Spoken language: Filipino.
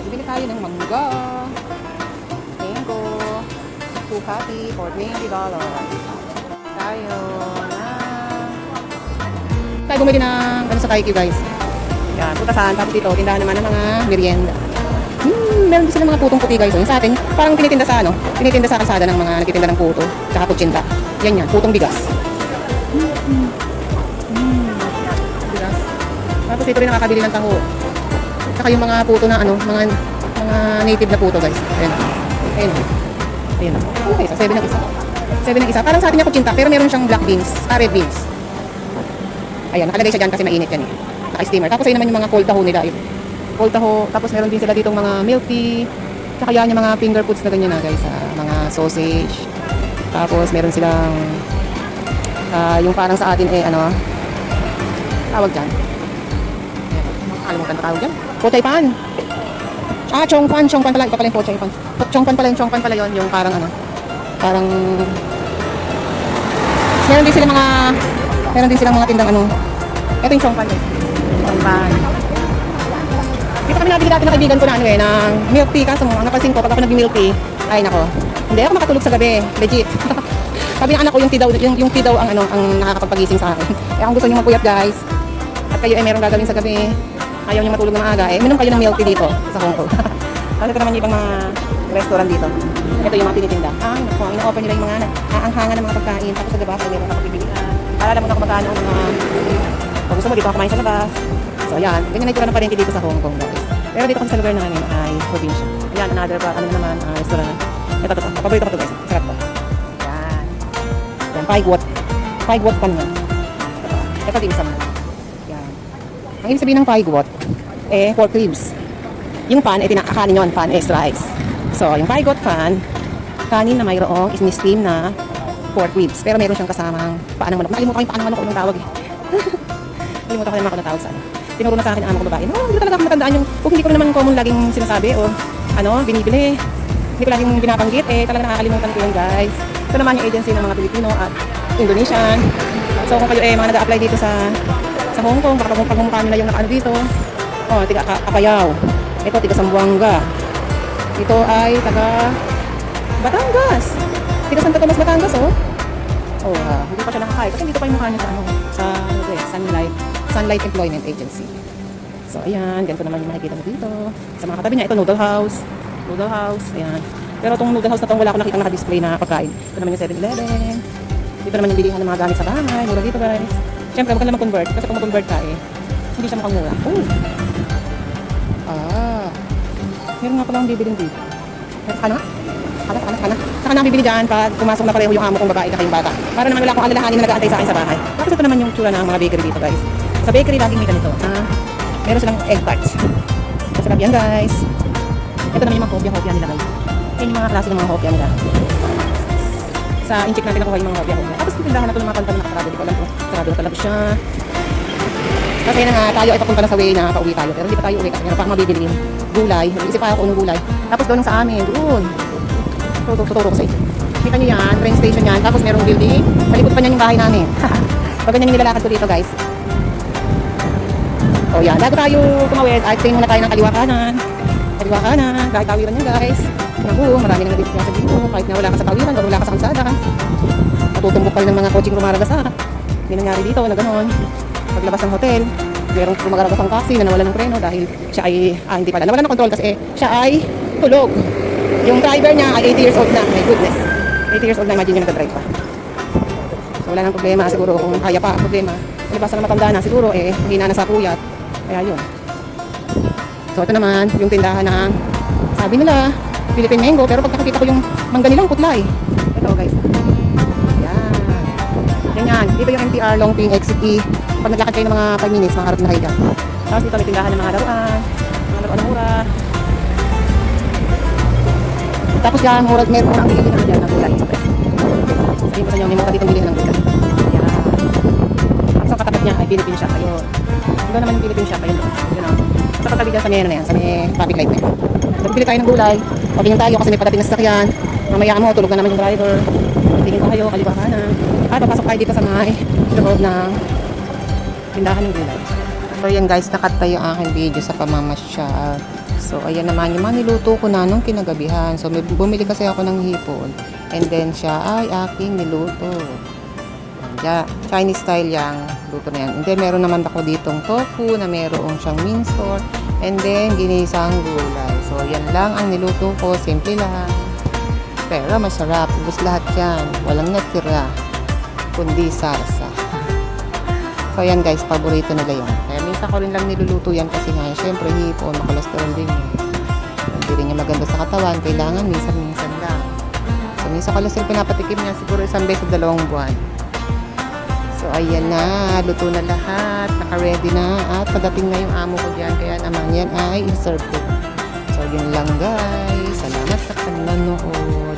bibili tayo ng mangga. Mango. 2 copy for $20. Tayo na. Tayo bumili ng ano sa Kaiki guys. Yan, putasan. Tapos dito, tindahan naman ng mga merienda. Meron din sila mga putong puti guys. Yung sa atin, parang tinitinda sa ano, tinitinda sa kalsada ng mga nagtitinda ng puto. Tsaka kutsinta. Yan, putong bigas. Bigas. Tapos dito rin nakakabili ng taho. Tsaka yung mga puto na ano, mga native na puto guys. Ayan. Ayan. Okay, so 7 ang isa. 7 ang isa. Parang sa atin yung kutsinta, pero meron siyang black beans, red beans. Ayan, nakalagay siya dyan kasi mainit yan eh. Naka-steamer. Tapos ayun naman yung mga cold taho nila. Cold taho. Tapos meron din sila ditong mga milk tea. Tsaka yan yung mga finger foods na ganyan na guys. Mga sausage. Tapos meron silang yung parang sa atin eh ano tawag dyan. Alam mo tawag dyan? Pochay pan. Chongpan pala. Ito pala yung pochay pan. Chongpan pala yun. Yung parang ano. Parang meron din silang mga tindang ano. Ito yung chongpan guys. Chongpan. Dito kami nabili dati ng kaibigan ko na ano eh, ng milk tea. Kaso ang napansin ko, pag ako nag-milk tea, ay nako, hindi ako makatulog sa gabi. Legit. Sabi ng anak ko, yung tea daw ang ano, ang nakakapagpagising sa akin. Kaya kung gusto niyo magpuyat guys, at kayo eh merong gagawin sa gabi, ayaw niyo matulog na maaga, eh minom kayo ng milk tea dito sa Hong Kong. Kasi ito naman yung ibang mga restaurant dito. Ito yung mga tinitinda. Ay nako, ina-offer nila yung mga aanghangan ng mga pagkain. Tapos sa labas, ay meron kapagbibilihan. Para alam mo na kung magkano ang mga, kung gusto mo dito ako kumain sa labas. So ayan, ganyan na itsura ng parente dito sa Hong Kong guys. Pero dito kasi sa lugar namin ay probinsya. Ayan, another ano naman, restaurant. Ito, paborito ko ito guys. Sarap to. Ayan. Ayan, paigwot pan yan. Ito din sa mga. Ayan. Ang ibig sabihin ng paigwot, eh, pork ribs. Yung pan, eh, kanin yun, pan is rice. So, yung paigwot pan, kanin na mayroong steam na pork ribs. Pero meron siyang kasamang paanang manok. Nakalimutan ko yung paanang manok kung tawag eh. Nakalimutan ko naman ako na tawag sa ano. Tinuro na sa akin ang amo ko babae. No, hindi talaga ako matandaan yung kung hindi ko naman common laging sinasabi o ano, binibili. Hindi ko laging binabanggit eh, talaga nakakalimutan ko yun guys. Ito naman yung agency ng mga Pilipino at Indonesian. So kung kayo eh mga nag-a-apply dito sa Hong Kong, baka pagmumukha nyo na yung nakaano dito. Oh, tiga Apayao. Ito tiga Zamboanga. Ito ay taga Batangas. Tiga Santo Tomas, Batangas oh. Oh, hindi pa siya nakakaya kasi dito pa yung mukha niya sa ano, sa Sunlight Employment Agency. So, ayan. Ganito naman yung makikita mo dito. Sa mga katabi niya, ito Noodle House. Ayan. Pero itong Noodle House na itong wala akong nakita naka-display na pagkain. Ito naman yung 7-Eleven. Dito naman yung bilihan ng mga gamit sa bahay. Mura dito guys. Siyempre, huwag ka lang mag-convert. Kasi kung mag-convert ka eh, hindi siya mukhang mura. Oh! Meron nga pala akong bibilin dito. Kana? Saka na bibili dyan pag pumasok na pareho yung amo kong babae at yung bata. Para naman wala akong alalahanin na nag-aantay sa akin sa bahay. Tapos ito naman yung tsura ng mga bakery dito guys. Sa bakery laging may ganito. Meron silang egg tarts. Masarap yan guys. Ito naman yung mga hopya nila guys. Yan yung mga klase ng mga hopya nila. Sa incheck natin nakuha yung mga hopya. Tapos titindahan na ito ng mga kanta na nakasarado. Di ko alam kung sarado na talaga siya. Kasi na nga tayo ay papunta na sa way na pauwi tayo. Pero hindi pa tayo uwi kasi meron pa akong mabibilin. Gulay. Nag-isip pa ako kung anong gulay. Tapos doon sa amin. Doon. Tuturo ko sa inyo. Kita nyo yan. Train station yan. Tapos merong building. Sa likod pa niyan yung bahay namin. Pag ganyan yung nilalakad ko dito guys. O yan. Bago tayo tumawid, ay tingin muna tayo ng kaliwa kanan. Kaliwa kanan. Kahit tawiran yan guys. Naku, marami nang nabibis nga sa dito. Kahit na wala ka sa tawiran, wala ka sa kalsada. Matutumbok pa rin ng mga coaching rumaragas ha. Hindi nangyari dito na gano'n. Paglabas ng hotel, merong rumaragas ang taxi na nawala ng preno dahil siya ay, hindi pala, nawala ng control kasi siya ay tulog. Yung driver niya ay 80 years old na. My goodness. 80 years old na, imagine nyo nag-drive pa. So wala nang problema siguro kung kaya pa problema. Kung basta na matanda na siguro eh, hina na sa puyat. Kaya yun. So ito naman, yung tindahan ng sabi nila, Philippine Mango, pero pag nakikita ko yung mangga nilang putla eh. Ito guys. Yan. Dito yung MTR Longping Exit E. Pag naglakad kayo ng mga 5 minutes, makaharap na kayo dyan. Tapos dito may tindahan ng mga laruan. Mga laruan na mura. Tapos yan, meron ang bilhin naman dyan ng gulay. Sabihin ko sa inyo, may mura dito bilhin ng gulay. Yan. Tapos ang katapat niya ay Philippine Shop. Ayun. Doon naman yung Philippine Shop. Ayun doon. Yun o. Sa katabi dyan sa may ano na yan. Sa may traffic light na yan. Nagbili tayo ng gulay. Pabingin tayo kasi may patating na sasakyan. Mamaya mo, tulog na naman yung driver. Tingin ko kayo, kaliwa ka na. At papasok tayo dito sa may loob ng tindahan ng gulay. So yan guys, nakat tayo ang aking video sa pamamasyal So, ayan naman yung mga niluto ko na nung kinagabihan. So, bumili kasi ako ng hipon. And then, siya ay aking niluto. Ayan, Chinese style yung luto na yan. And then, meron naman ako ditong tofu na meron siyang minced. And then, ginisang gulay. So, yan lang ang niluto ko. Simple lang. Pero masarap. Ubus lahat yan. Walang natira. Kundi sarsa. So, yan guys. Paborito nila yan. Kaya minsan ko rin lang niluluto yan kasi nga, syempre, hipon, makolesterol din yun. Hindi rin niya maganda sa katawan. Kailangan minsan-minsan lang. So, minsan ko lang sila pinapatikim niya. Siguro isang beses sa 2 buwan. So, ayan na. Luto na lahat. Naka-ready na. At padating na yung amo ko dyan. Kaya naman yan ay insert ko. So, yun lang guys. Salamat sa panonood.